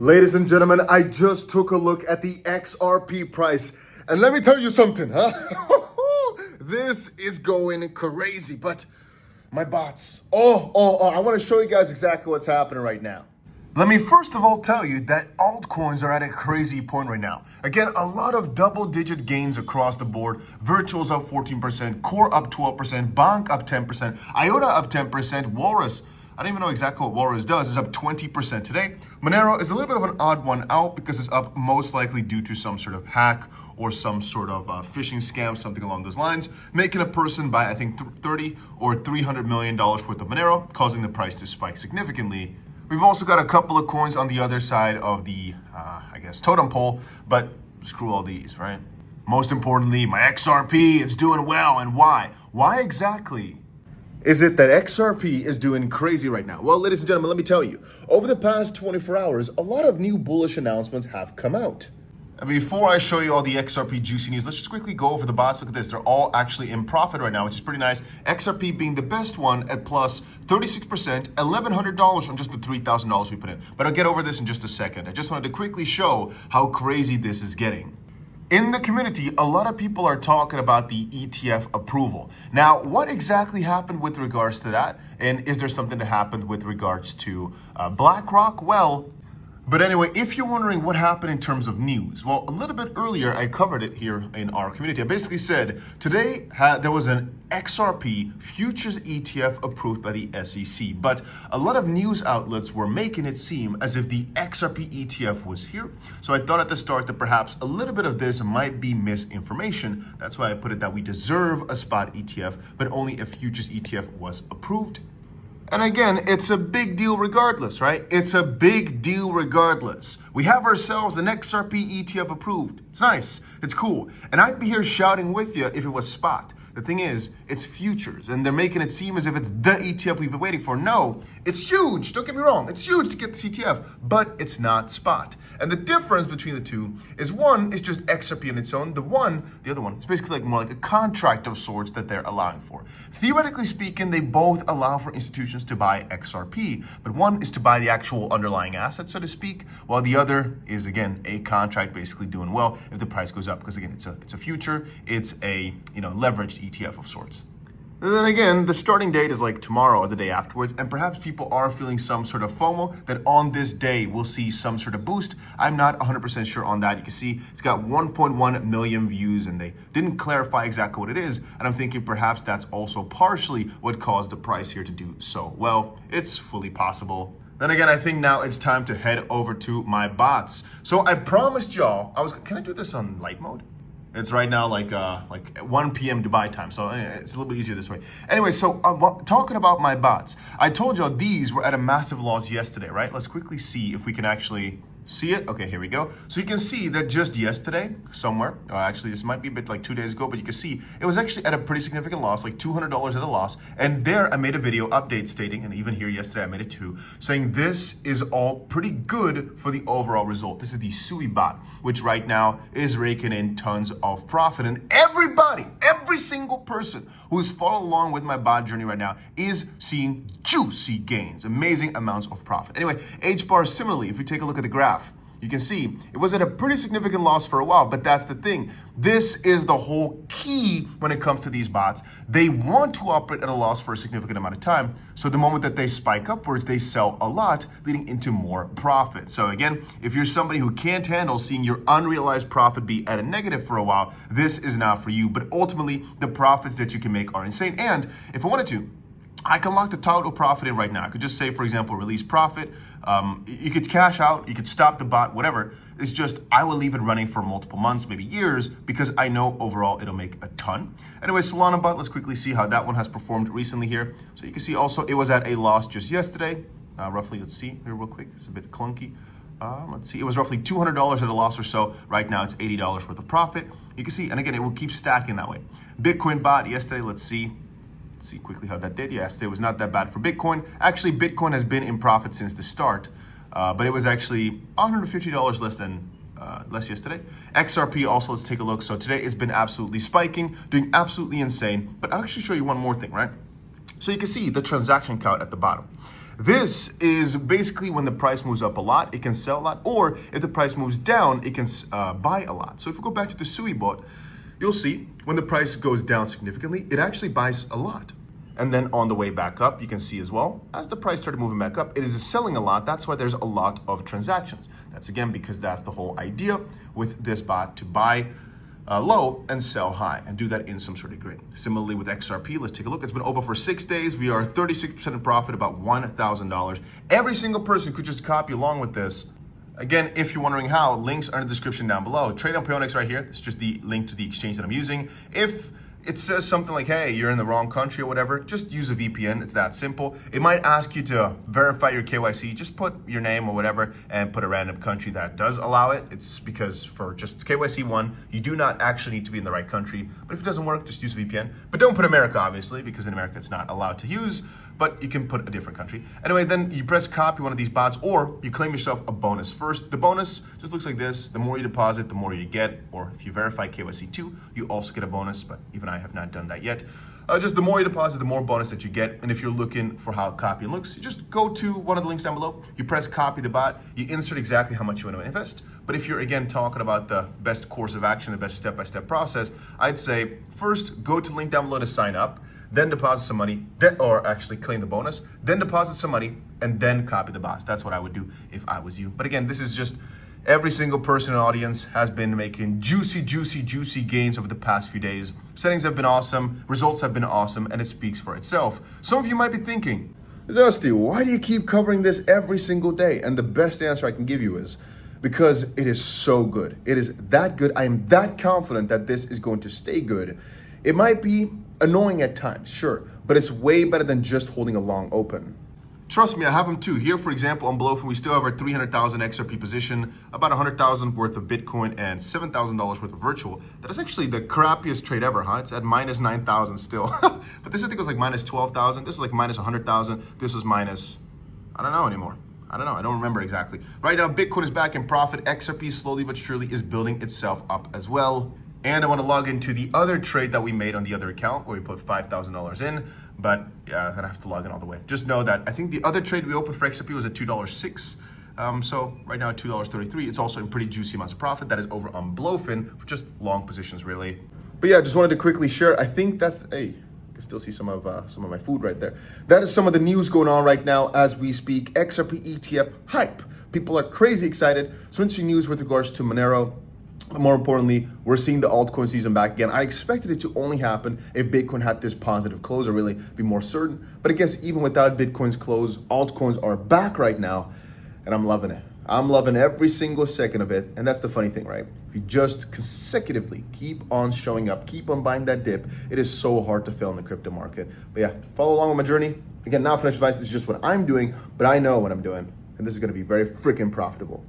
Ladies and gentlemen, I just took a look at the XRP price, and let me tell you something, huh? This is going crazy, but my bots. I want to show you guys exactly what's happening right now. Let me first of all tell you that altcoins are at a crazy point right now. Again, a lot of double-digit gains across the board. Virtual's up 14%, Core up 12%, BONK up 10%, IOTA up 10%, Walrus, I don't even know exactly what Walrus does, is up 20% today. Monero is a little bit of an odd one out because it's up most likely due to some sort of hack or some sort of phishing scam, something along those lines, making a person buy, I think, $30 or $300 million worth of Monero, causing the price to spike significantly. We've also got a couple of coins on the other side of the, I guess, totem pole, but screw all these, right? Most importantly, my XRP, it's doing well, and why? Why exactly is it that XRP is doing crazy right now? Well, ladies and gentlemen, let me tell you, over the past 24 hours, a lot of new bullish announcements have come out. And before I show you all the XRP juicy news, let's just quickly go over the bots. Look at this. They're all actually in profit right now, which is pretty nice. XRP being the best one at plus 36%, $1,100 on just the $3,000 we put in. But I'll get over this in just a second. I just wanted to quickly show how crazy this is getting. In the community, a lot of people are talking about the ETF approval. Now, what exactly happened with regards to that? And is there something that happened with regards to BlackRock? Well, but anyway, if you're wondering what happened in terms of news, well, a little bit earlier, I covered it here in our community. I basically said today there was an XRP futures ETF approved by the SEC, but a lot of news outlets were making it seem as if the XRP ETF was here. So I thought at the start that perhaps a little bit of this might be misinformation. That's why I put it that we deserve a spot ETF, but only a futures ETF was approved. And again, it's a big deal regardless, right? It's a big deal regardless. We have ourselves an XRP ETF approved. It's nice. It's cool. And I'd be here shouting with you if it was spot. The thing is, it's futures, and they're making it seem as if it's the ETF we've been waiting for. No, it's huge. Don't get me wrong. It's huge to get this ETF, but it's not spot. And the difference between the two is one is just XRP on its own. The other one is basically like more like a contract of sorts that they're allowing for. Theoretically speaking, they both allow for institutions to buy XRP, but one is to buy the actual underlying asset, so to speak, while the other is, again, a contract basically doing well if the price goes up, because again, it's a future, it's a leveraged ETF of sorts. And then again, the starting date is like tomorrow or the day afterwards, and perhaps people are feeling some sort of FOMO that on this day we'll see some sort of boost. I'm not 100% sure on that. You can see it's got 1.1 million views, and they didn't clarify exactly what it is, and I'm thinking perhaps that's also partially what caused the price here to do so well. It's fully possible. Then again, I think now it's time to head over to my bots. So I promised y'all, can I do this on light mode? It's right now like 1 p.m. Dubai time, so it's a little bit easier this way. Anyway, so talking about my bots, I told y'all these were at a massive loss yesterday, right? Let's quickly see if we can actually see it. Okay, here we go. So you can see that just yesterday, somewhere, actually this might be a bit like 2 days ago, but you can see it was actually at a pretty significant loss, like $200 at a loss. And there I made a video update stating, and even here yesterday I made it too, saying this is all pretty good for the overall result. This is the SUI bot, which right now is raking in tons of profit. And everybody, every single person who's followed along with my bot journey right now is seeing juicy gains, amazing amounts of profit. Anyway, H-bar similarly, if you take a look at the graph, you can see it was at a pretty significant loss for a while, but that's the thing. This is the whole key when it comes to these bots. They want to operate at a loss for a significant amount of time. So the moment that they spike upwards, they sell a lot, leading into more profit. So again, if you're somebody who can't handle seeing your unrealized profit be at a negative for a while, this is not for you. But ultimately, the profits that you can make are insane. And if I wanted to, I can lock the total profit in right now. I could just say, for example, release profit. You could cash out, you could stop the bot, whatever. It's just, I will leave it running for multiple months, maybe years, because I know overall it'll make a ton. Anyway, Solana bot, let's quickly see how that one has performed recently here. So you can see also it was at a loss just yesterday. Roughly, let's see here real quick. It's a bit clunky. Let's see, it was roughly $200 at a loss or so. Right now it's $80 worth of profit. You can see, and again, it will keep stacking that way. Bitcoin bot yesterday, let's see quickly how that did. Yesterday was not that bad for Bitcoin. Actually, Bitcoin has been in profit since the start, but it was actually $150 less yesterday. XRP also, let's take a look. So today it's been absolutely spiking, doing absolutely insane. But I'll actually show you one more thing, right? So you can see the transaction count at the bottom. This is basically when the price moves up a lot, it can sell a lot, or if the price moves down, it can buy a lot. So if we go back to the 𝗬𝗎𝗏, you'll see when the price goes down significantly, it actually buys a lot. And then on the way back up, you can see as well, as the price started moving back up, it is selling a lot. That's why there's a lot of transactions. That's again, because that's the whole idea with this bot, to buy low and sell high and do that in some sort of grid. Similarly with XRP, let's take a look. It's been open for 6 days. We are 36% in profit, about $1,000. Every single person could just copy along with this. Again, if you're wondering how, links are in the description down below. Trade on Payonics right here. It's just the link to the exchange that I'm using. If it says something like, hey, you're in the wrong country or whatever, just use a VPN. It's that simple. It might ask you to verify your KYC. Just put your name or whatever and put a random country that does allow it. It's because for just KYC 1, you do not actually need to be in the right country. But if it doesn't work, just use a VPN. But don't put America, obviously, because in America it's not allowed to use, but you can put a different country. Anyway, then you press copy one of these bots, or you claim yourself a bonus. First, the bonus just looks like this. The more you deposit, the more you get. Or if you verify KYC 2, you also get a bonus, but even I have not done that yet. Just the more you deposit, the more bonus that you get. And if you're looking for how copy looks, you just go to one of the links down below. You press copy the bot. You insert exactly how much you want to invest. But if you're, again, talking about the best course of action, the best step-by-step process, I'd say first go to the link down below to sign up, then deposit some money, or actually claim the bonus, then deposit some money, and then copy the bots. That's what I would do if I was you. But again, this is just every single person in the audience has been making juicy gains over the past few days. Settings have been awesome, results have been awesome, and it speaks for itself. Some of you might be thinking, Dusty, why do you keep covering this every single day? And the best answer I can give you is, because it is so good. It is that good. I am that confident that this is going to stay good. It might be annoying at times, sure, but it's way better than just holding a long open. Trust me, I have them too. Here, for example, on Blowfin, we still have our 300,000 XRP position, about 100,000 worth of Bitcoin and $7,000 worth of virtual. That is actually the crappiest trade ever, huh? It's at minus 9,000 still. But this, I think, was like minus 12,000. This is like minus 100,000. This was minus, I don't know anymore. I don't know. I don't remember exactly. Right now, Bitcoin is back in profit. XRP slowly but surely is building itself up as well. And I want to log into the other trade that we made on the other account where we put $5,000 in, but yeah, then I have to log in all the way. Just know that I think the other trade we opened for XRP was at $2.06. So right now at $2.33, it's also in pretty juicy amounts of profit. That is over on Blowfin for just long positions, really. But yeah, just wanted to quickly share. I think that's, hey, you can still see some of my food right there. That is some of the news going on right now as we speak. XRP ETF hype. People are crazy excited. So interesting news with regards to Monero. More importantly, we're seeing the altcoin season back again. I expected it to only happen if Bitcoin had this positive close, or really be more certain. But I guess even without Bitcoin's close, altcoins are back right now, and I'm loving it. I'm loving every single second of it. And that's the funny thing, right? If you just consecutively keep on showing up, keep on buying that dip, it is so hard to fail in the crypto market. But yeah, follow along with my journey. Again, not financial advice, this is just what I'm doing, but I know what I'm doing. And this is gonna be very freaking profitable.